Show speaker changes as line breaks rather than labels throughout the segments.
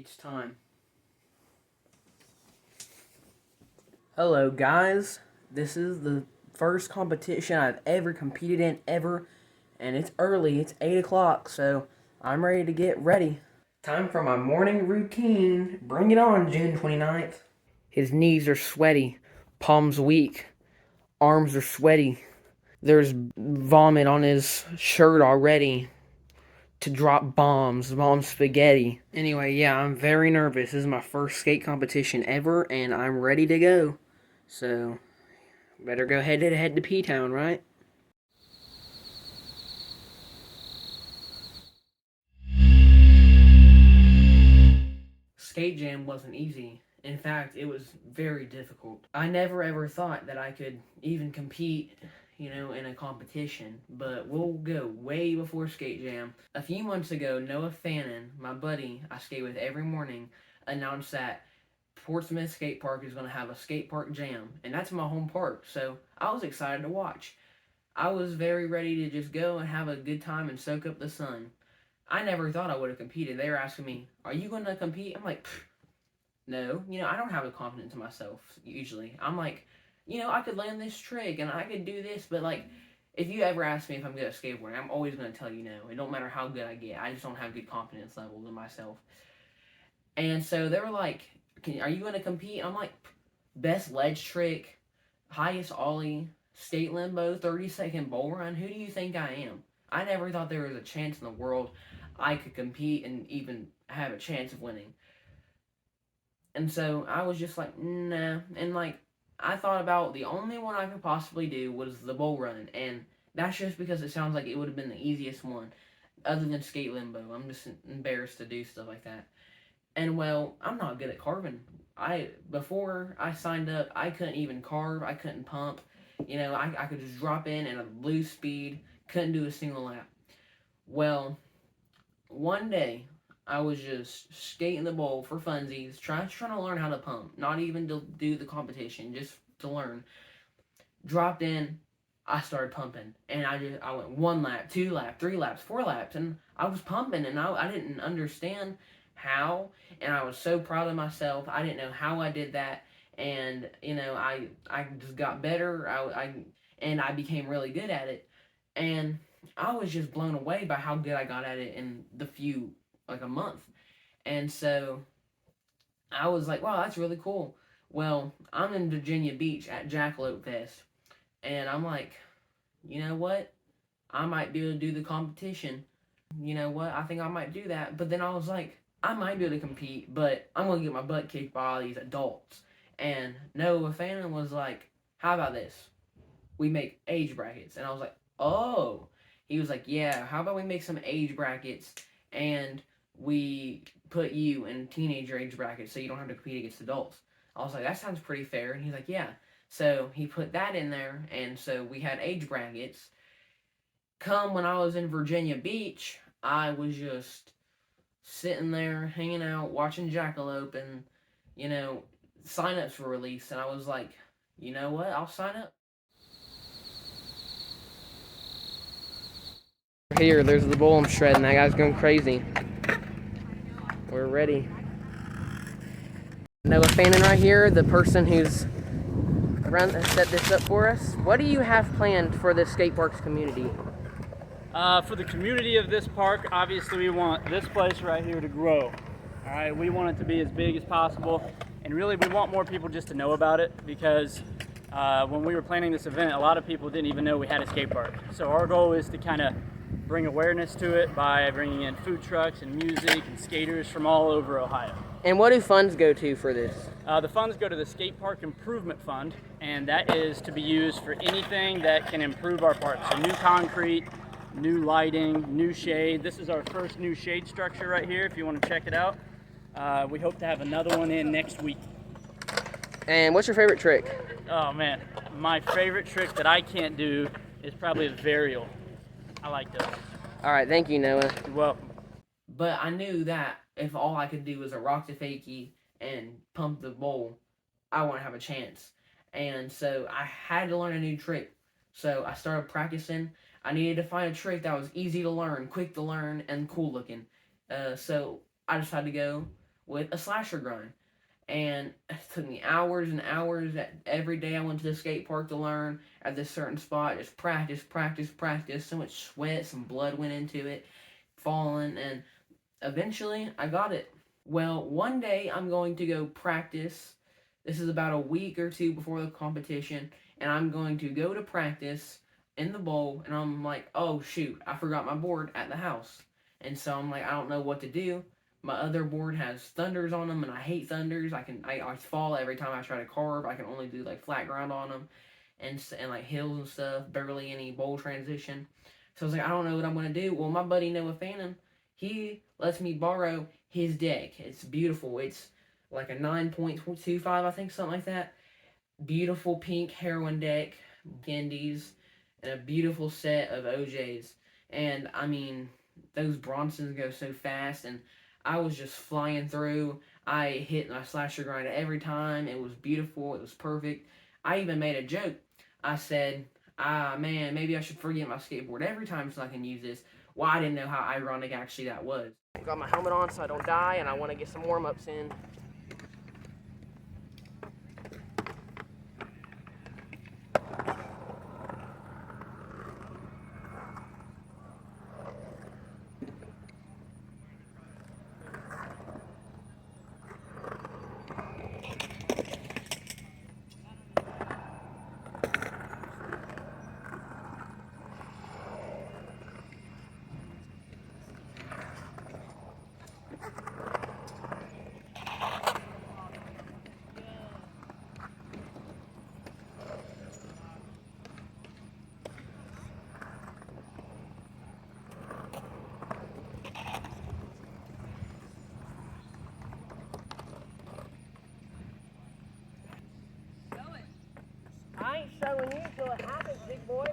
It's time. Hello, guys. This is the first competition I've ever competed in, ever. And it's early. It's 8 o'clock, so I'm ready to get ready. Time for my morning routine. Bring it on, June 29th. His knees are sweaty, palms weak, arms are sweaty. There's vomit on his shirt already to drop bomb spaghetti. Anyway, yeah, I'm very nervous. This is my first skate competition ever, and I'm ready to go. So, better go head to P-Town, right? Skate Jam wasn't easy. In fact, it was very difficult. I never ever thought that I could even compete, in a competition, but we'll go way before Skate Jam. A few months ago, Noah Fannin, my buddy I skate with every morning, announced that Portsmouth Skatepark is going to have a skate park jam, and that's my home park, so I was excited to watch. I was very ready to just go and have a good time and soak up the sun. I never thought I would have competed. They were asking me, "Are you going to compete?" I'm like, no. I don't have a confidence in myself usually. I'm like, I could land this trick and I could do this, but like, if you ever ask me if I'm good at skateboarding, I'm always going to tell you no. It don't matter how good I get. I just don't have good confidence levels in myself. And so they were like, are you going to compete? I'm like, best ledge trick, highest ollie, skate limbo, 30-second bowl run. Who do you think I am? I never thought there was a chance in the world I could compete and even have a chance of winning. And so I was just like, nah. And like, I thought about the only one I could possibly do was the bull run. And that's just because it sounds like it would have been the easiest one, other than skate limbo. I'm just embarrassed to do stuff like that. And well, I'm not good at carving. Before I signed up, I couldn't even carve. I couldn't pump. I could just drop in and lose speed. Couldn't do a single lap. Well, one day I was just skating the bowl for funsies, trying to learn how to pump, not even to do the competition, just to learn. Dropped in, I started pumping, and I went 1 lap, 2 lap, 3 laps, 4 laps, and I was pumping, and I didn't understand how, and I was so proud of myself. I didn't know how I did that, and I just got better. And I became really good at it, and I was just blown away by how good I got at it in like a month. And so I was like, wow, that's really cool. Well, I'm in Virginia Beach at Jackalope Fest, and I'm like, you know what? I might be able to do the competition. You know what? I think I might do that. But then I was like, I might be able to compete, but I'm going to get my butt kicked by all these adults. And Noah Fannin was like, how about this? We make age brackets. And I was like, oh. He was like, yeah, how about we make some age brackets and we put you in teenager age brackets so you don't have to compete against adults. I was like, that sounds pretty fair. And he's like, yeah. So he put that in there, and so we had age brackets. Come when I was in Virginia Beach, I was just sitting there, hanging out, watching Jackalope, and, sign-ups were released, and I was like, you know what, I'll sign up. Here, there's the bull I'm shredding. That guy's going crazy. We're ready. Noah Fannin right here, the person who's set this up for us. What do you have planned for the skate parks community?
For the community of this park, obviously we want this place right here to grow. All right, we want it to be as big as possible, and really we want more people just to know about it, because when we were planning this event, a lot of people didn't even know we had a skate park. So our goal is to kind of bring awareness to it by bringing in food trucks and music and skaters from all over Ohio.
And what do funds go to for this?
The funds go to the Skate Park Improvement Fund, and that is to be used for anything that can improve our park. So new concrete, new lighting, new shade. This is our first new shade structure right here, if you want to check it out. We hope to have another one in next week.
And what's your favorite trick?
Oh man, my favorite trick that I can't do is probably a varial. I like those.
All right, thank you, Noah.
You're welcome.
But I knew that if all I could do was a rock to fakie and pump the bowl, I wouldn't have a chance. And so I had to learn a new trick. So I started practicing. I needed to find a trick that was easy to learn, quick to learn, and cool looking. So I decided to go with a slasher grind. And it took me hours and hours. Every day I went to the skate park to learn at this certain spot. Just practice, practice, practice. So much sweat, some blood went into it, falling, and eventually I got it. Well, one day I'm going to go practice. This is about a week or two before the competition, and I'm going to go to practice in the bowl, and I'm like, oh shoot, I forgot my board at the house. And so I'm like, I don't know what to do. My other board has thunders on them, and I hate thunders. I fall every time I try to carve. I can only do like flat ground on them, and like hills and stuff. Barely any bowl transition. So I was like, I don't know what I'm gonna do. Well, my buddy Noah Fannin, he lets me borrow his deck. It's beautiful. It's like a 9.25, I think, something like that. Beautiful pink heroin deck, candies, and a beautiful set of OJs. And I mean, those Bronsons go so fast, and I was just flying through. I hit my slasher grind every time. It was beautiful. It was perfect. I even made a joke. I said, man, maybe I should forget my skateboard every time so I can use this. Well, I didn't know how ironic actually that was. Got my helmet on so I don't die, and I want to get some warm-ups in. I ain't showing you till it happens, big boy.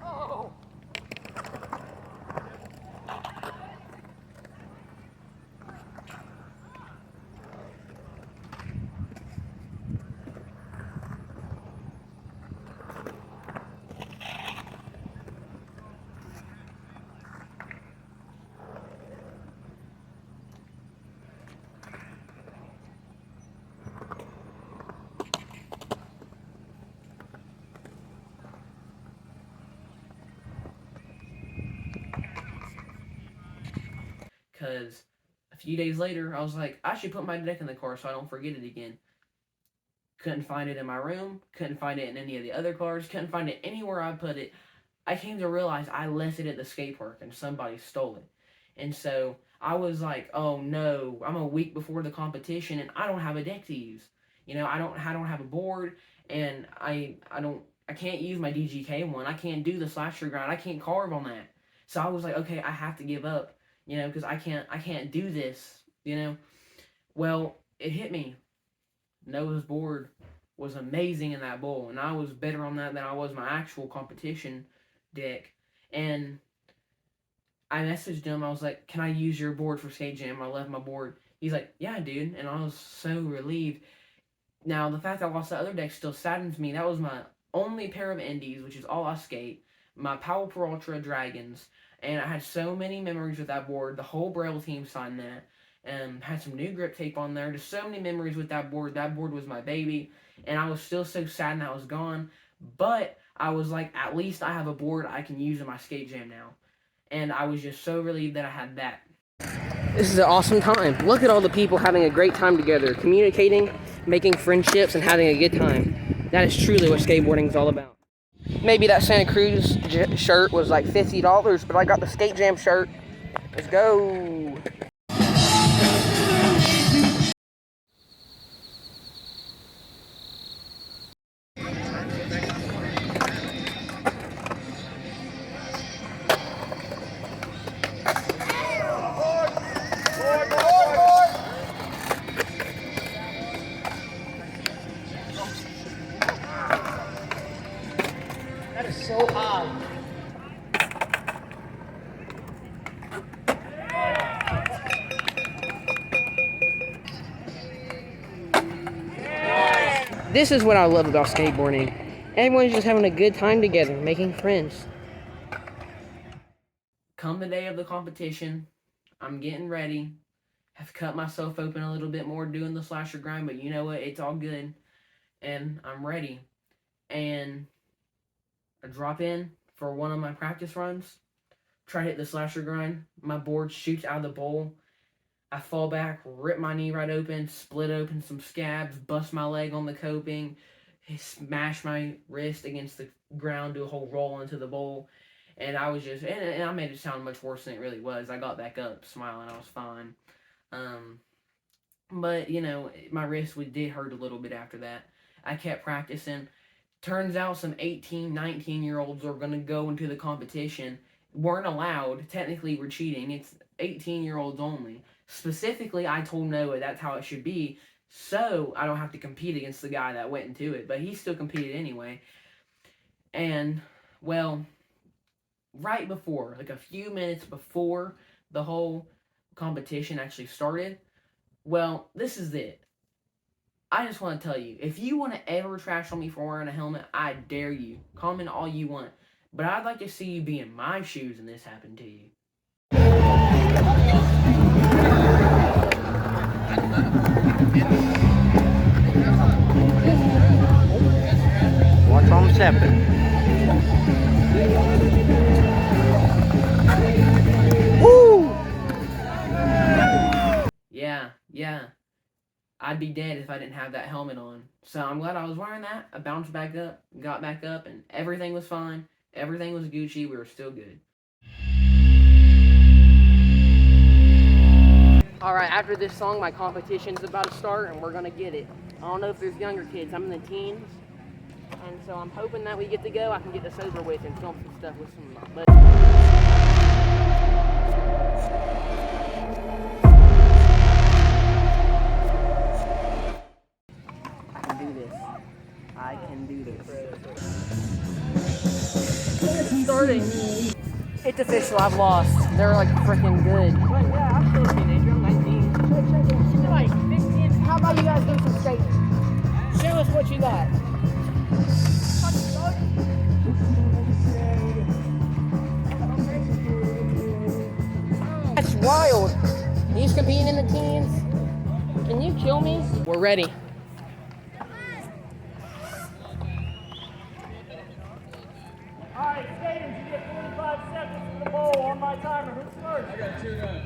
Oh! Because a few days later, I was like, I should put my deck in the car so I don't forget it again. Couldn't find it in my room, couldn't find it in any of the other cars, couldn't find it anywhere I put it. I came to realize I left it at the skate park and somebody stole it. And so I was like, oh no, I'm a week before the competition and I don't have a deck to use. You know, I don't have a board, and I can't use my DGK one. I can't do the slasher grind. I can't carve on that. So I was like, okay, I have to give up, you know, because I can't do this, you know. Well, it hit me. Noah's board was amazing in that bowl, and I was better on that than I was my actual competition deck. And I messaged him. I was like, "Can I use your board for Skate Jam?" I left my board. He's like, "Yeah, dude," and I was so relieved. Now the fact that I lost the other deck still saddens me. That was my only pair of indies, which is all I skate. My Powell Pro Ultra Dragons, and I had so many memories with that board. The whole Braille team signed that. Had some new grip tape on there. Just so many memories with that board. That board was my baby, and I was still so sad that was gone. But I was like, at least I have a board I can use in my skate jam now. And I was just so relieved that I had that. This is an awesome time. Look at all the people having a great time together, communicating, making friendships, and having a good time. That is truly what skateboarding is all about. Maybe that Santa Cruz shirt was like $50, but I got the Skate Jam shirt. Let's go.
That is so high.
This is what I love about skateboarding. Everyone's just having a good time together, making friends. Come the day of the competition, I'm getting ready. Have cut myself open a little bit more doing the slasher grind, but you know what? It's all good. And I'm ready. And I drop in for one of my practice runs. Try to hit the slasher grind. My board shoots out of the bowl. I fall back, rip my knee right open, split open some scabs, bust my leg on the coping, smash my wrist against the ground, do a whole roll into the bowl. And I was just, and I made it sound much worse than it really was. I got back up smiling, I was fine. But, you know, my wrist did hurt a little bit after that. I kept practicing. Turns out some 18, 19-year-olds are going to go into the competition. Weren't allowed. Technically, we're cheating. It's 18-year-olds only. Specifically, I told Noah that's how it should be, so I don't have to compete against the guy that went into it. But he still competed anyway. And, well, right before, like a few minutes before the whole competition actually started, well, this is it. I just want to tell you, if you want to ever trash on me for wearing a helmet, I dare you. Comment all you want. But I'd like to see you be in my shoes and this happened to you.
Watch on stepping. Woo!
Yeah. I'd be dead if I didn't have that helmet on. So I'm glad I was wearing that. I bounced back up, got back up, and everything was fine. Everything was Gucci. We were still good. Alright, after this song, my competition's about to start, and we're going to get it. I don't know if there's younger kids. I'm in the teens. And so I'm hoping that we get to go. I can get this over with and film some stuff with some... But I can do this. It's starting. It's official, I've lost. They're like freaking good. But yeah, I'm still a teenager, I'm 19. Like 15. How about you guys do some skating? Show us what you got. That's wild. He's competing in the teens. Can you kill me? We're ready.
Alright, skaters, you get 45 seconds in the bowl on my timer. Who's first?
I got two guys.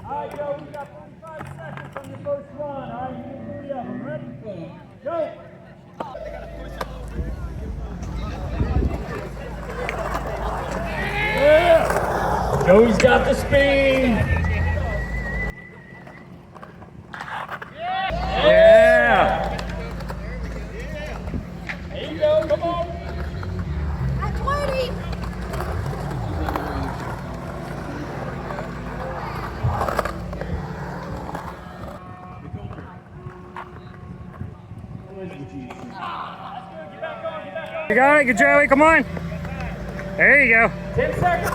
Alright, Joe, we got 45 seconds on your first run. Alright, you get 3 of them. Ready? Go! Yeah! Joey's got the speed! Yeah! There you go, come on!
At 20!
You got it, good Joey, come on. There you go. 10 seconds.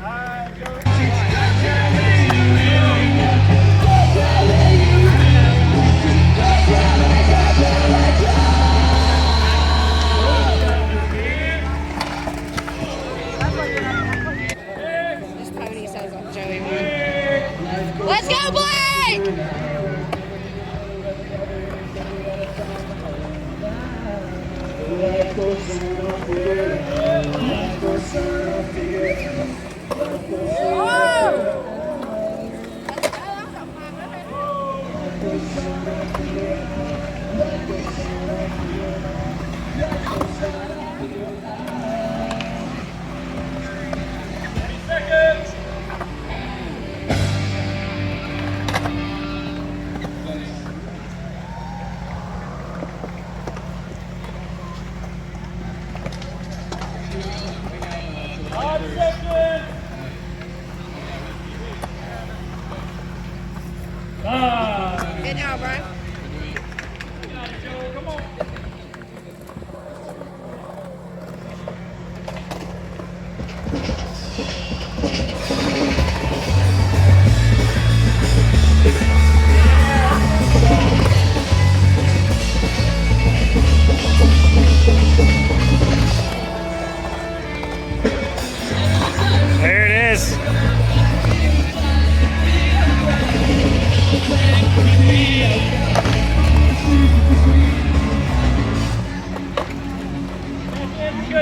Alright, Joey.
This pony sounds like Joey won. Let's go, Blake! Good job, bro.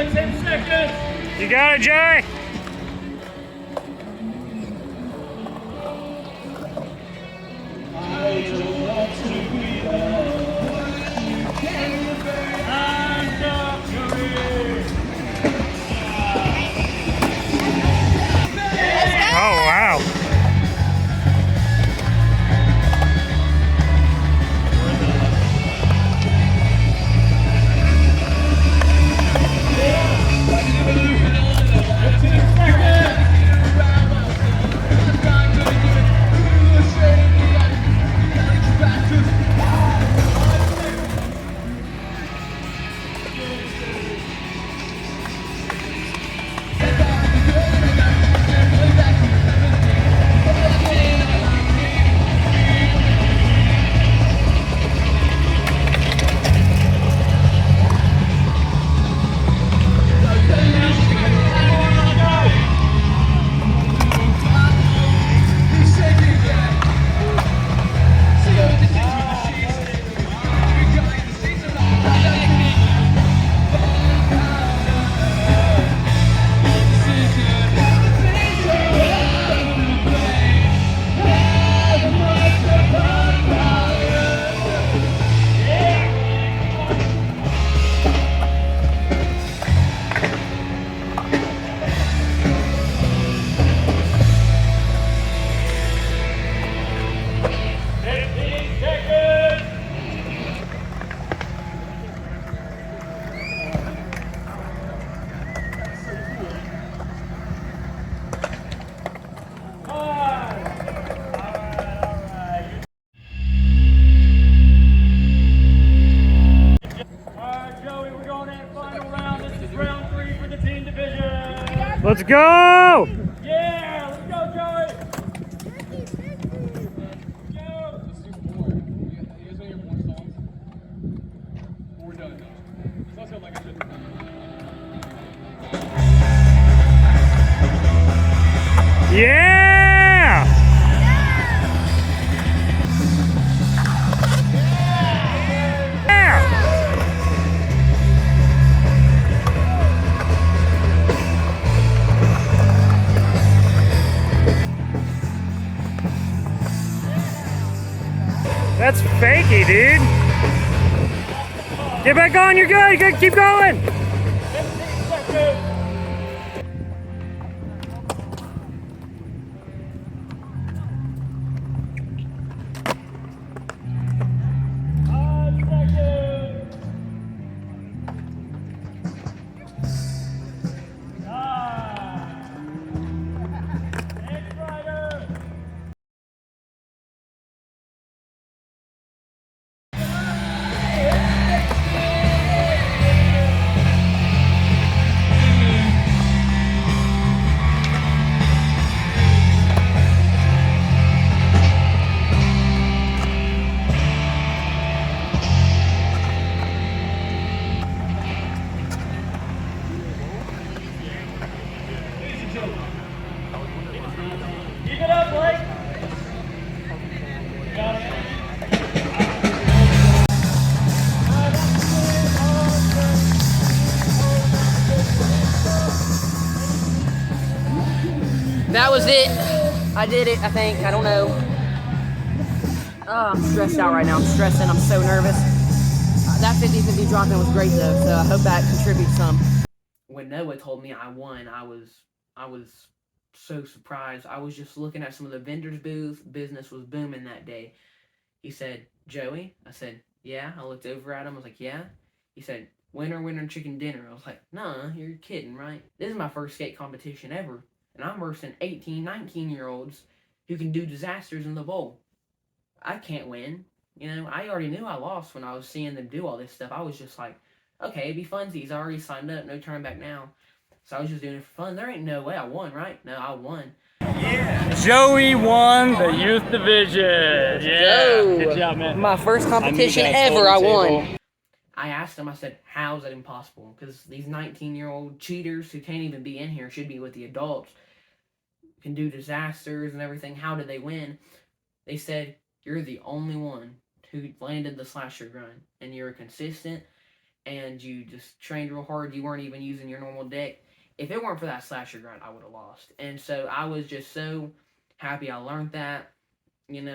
good, 10 seconds.
You got it, Joey. Oh, wow. Let's go!
Yeah, let's go, Joey.
Yeah! Yeah! That's fakey, dude. Get back on, you're good. You're good. Keep going.
Keep it up, Blake. Got it.
That was it. I did it, I think. I don't know. Oh, I'm stressed out right now. I'm stressing. I'm so nervous. That 50-50 drop-in was great, though, so I hope that contributes some. When Noah told me I won, I was so surprised. I was just looking at some of the vendors' booths. Business was booming that day. He said, Joey? I said, yeah. I looked over at him. I was like, yeah. He said, winner, chicken dinner. I was like, nah, you're kidding, right? This is my first skate competition ever. And I'm versing 18, 19-year-olds who can do disasters in the bowl. I can't win. You know, I already knew I lost when I was seeing them do all this stuff. I was just like, okay, it'd be funsies. I already signed up. No turning back now. So I was just doing it for fun. There ain't no way I won, right? No, I won.
Joey won the youth division. Yeah. Good job, man.
My first competition ever, I won. I asked him, I said, how is that impossible? Because these 19-year-old cheaters who can't even be in here, should be with the adults, can do disasters and everything. How did they win? They said, you're the only one who landed the slasher grind, and you're consistent, and you just trained real hard, you weren't even using your normal deck. If it weren't for that slasher grind, I would have lost. And so I was just so happy I learned that, and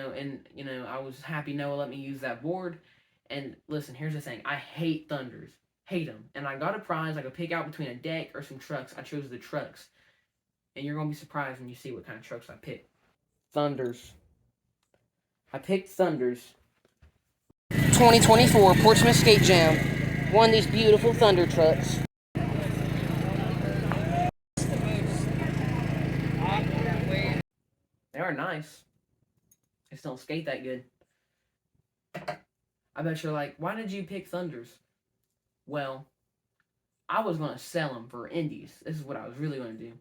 I was happy Noah let me use that board. And listen, here's the thing. I hate thunders. Hate them. And I got a prize I could pick out between a deck or some trucks. I chose the trucks. And you're going to be surprised when you see what kind of trucks I picked. Thunders. I picked Thunders. 2024 Portsmouth Skate Jam. One of these beautiful Thunder trucks. They are nice. They just don't skate that good. I bet you're like, why did you pick Thunders? Well, I was going to sell them for indies. This is what I was really going to do.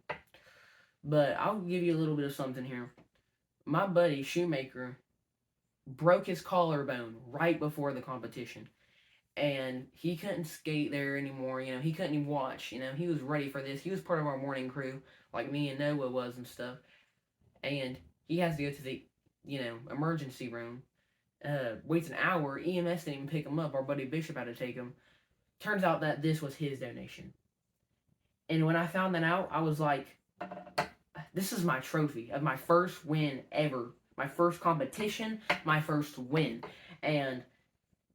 But I'll give you a little bit of something here. My buddy, Shoemaker, broke his collarbone right before the competition. And he couldn't skate there anymore. He couldn't even watch. He was ready for this. He was part of our morning crew, like me and Noah was and stuff. And he has to go to the, emergency room. Waits an hour. EMS didn't even pick him up. Our buddy Bishop had to take him. Turns out that this was his donation. And when I found that out, I was like, this is my trophy of my first win ever. My first competition, my first win. And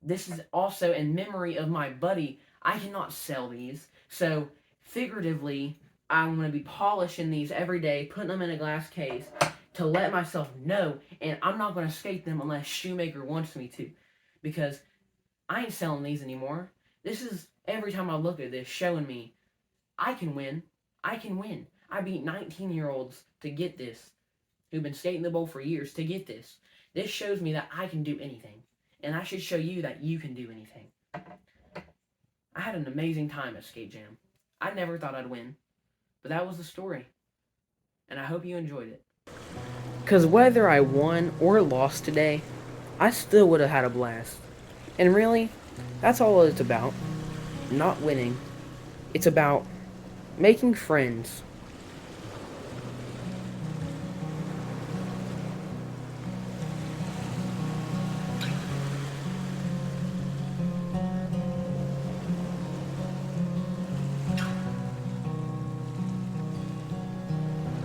this is also in memory of my buddy. I cannot sell these. So, figuratively, I'm going to be polishing these every day, putting them in a glass case to let myself know. And I'm not going to skate them unless Shoemaker wants me to. Because I ain't selling these anymore. This is, every time I look at this, showing me I can win. I can win. I beat 19-year-olds to get this, who've been skating the bowl for years to get this. This shows me that I can do anything. And I should show you that you can do anything. I had an amazing time at Skate Jam. I never thought I'd win. But that was the story. And I hope you enjoyed it. Because whether I won or lost today, I still would have had a blast. And really, that's all it's about. Not winning. It's about making friends.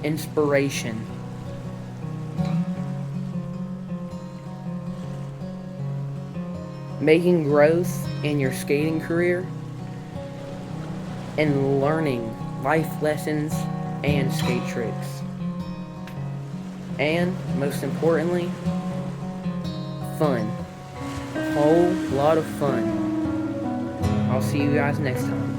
Inspiration. Making growth in your skating career and learning life lessons and skate tricks. And most importantly, fun. A whole lot of fun. I'll see you guys next time.